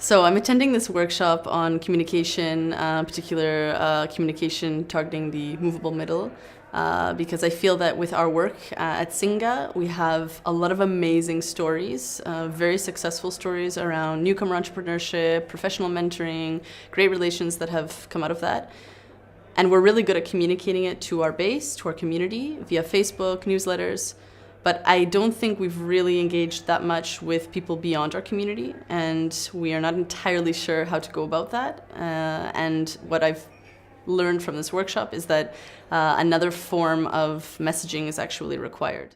So I'm attending this workshop on communication, particular communication targeting the movable middle, because I feel that with our work at Singa, we have a lot of amazing stories, very successful stories around newcomer entrepreneurship, professional mentoring, great relations that have come out of that. And we're really good at communicating it to our base, to our community, via Facebook, newsletters. But I don't think we've really engaged that much with people beyond our community, and we are not entirely sure how to go about that. And what I've learned from this workshop is that another form of messaging is actually required.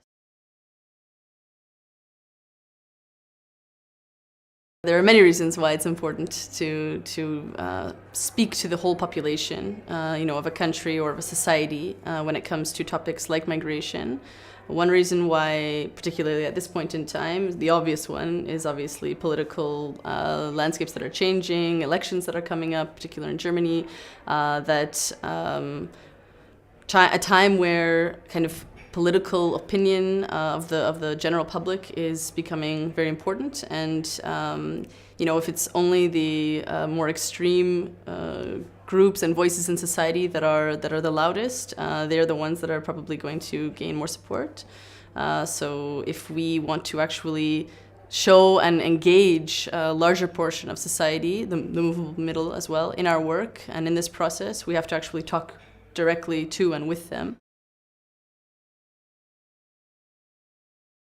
There are many reasons why it's important to speak to the whole population, of a country or of a society when it comes to topics like migration. One reason why, particularly at this point in time, the obvious one is obviously political landscapes that are changing, elections that are coming up, particularly in Germany, a time where kind of political opinion of the general public is becoming very important, and if it's only the more extreme groups and voices in society that are the loudest, they're the ones that are probably going to gain more support. So if we want to actually show and engage a larger portion of society, the movable middle as well, in our work and in this process, we have to actually talk directly to and with them.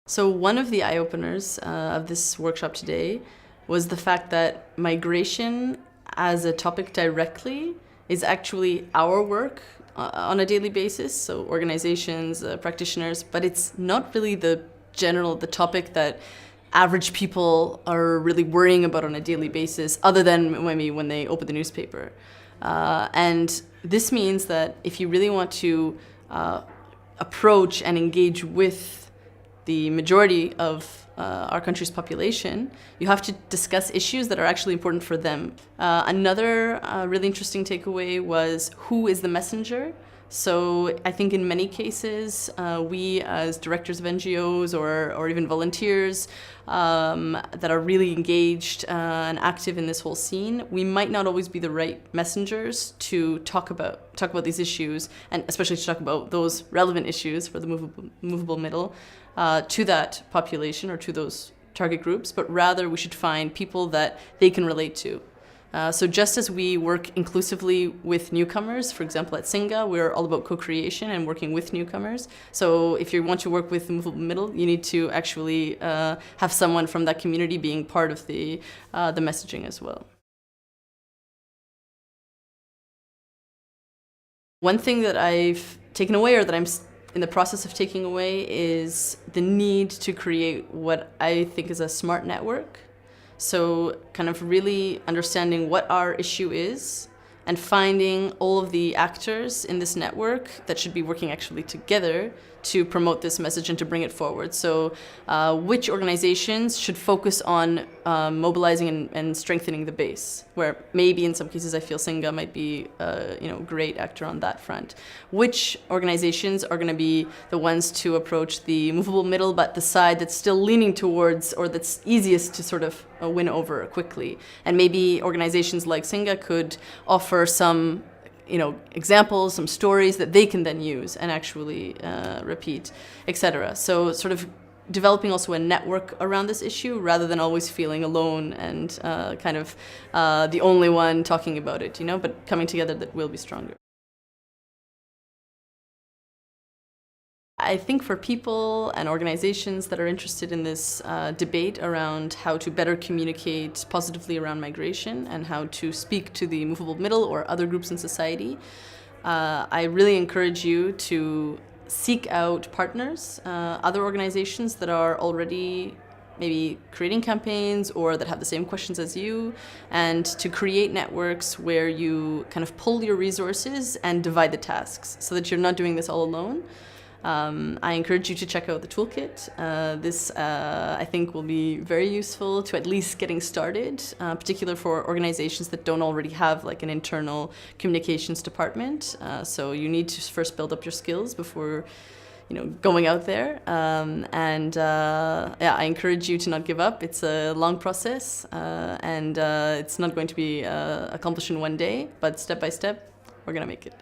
So one of the eye-openers of this workshop today was the fact that migration as a topic directly is actually our work on a daily basis, so organizations, practitioners, but it's not really the topic that average people are really worrying about on a daily basis, other than maybe when they open the newspaper. And this means that if you really want to approach and engage with the majority of our country's population, you have to discuss issues that are actually important for them. Another really interesting takeaway was who is the messenger. So I think in many cases, we as directors of NGOs or even volunteers that are really engaged and active in this whole scene, we might not always be the right messengers to talk about these issues, and especially to talk about those relevant issues for the movable middle to that population or to those target groups, but rather we should find people that they can relate to. So just as we work inclusively with newcomers, for example at Singa, we're all about co-creation and working with newcomers. So if you want to work with the movable middle, you need to actually have someone from that community being part of the messaging as well. One thing that I've taken away, or that I'm in the process of taking away, is the need to create what I think is a smart network. So kind of really understanding what our issue is and finding all of the actors in this network that should be working actually together to promote this message and to bring it forward. So which organizations should focus on mobilizing and strengthening the base, where maybe in some cases I feel Singa might be a great actor on that front. Which organizations are going to be the ones to approach the movable middle, but the side that's still leaning towards, or that's easiest to sort of win over quickly. And maybe organizations like Singa could offer some examples, some stories that they can then use and actually repeat, etc. So sort of developing also a network around this issue rather than always feeling alone and kind of the only one talking about it, but coming together that will be stronger. I think for people and organizations that are interested in this debate around how to better communicate positively around migration and how to speak to the movable middle or other groups in society, I really encourage you to seek out partners, other organizations that are already maybe creating campaigns or that have the same questions as you, and to create networks where you kind of pull your resources and divide the tasks so that you're not doing this all alone. I encourage you to check out the toolkit. This, I think, will be very useful to at least getting started, particularly for organizations that don't already have like an internal communications department. So you need to first build up your skills before going out there. I encourage you to not give up. It's a long process, and it's not going to be accomplished in one day, but step by step, we're going to make it.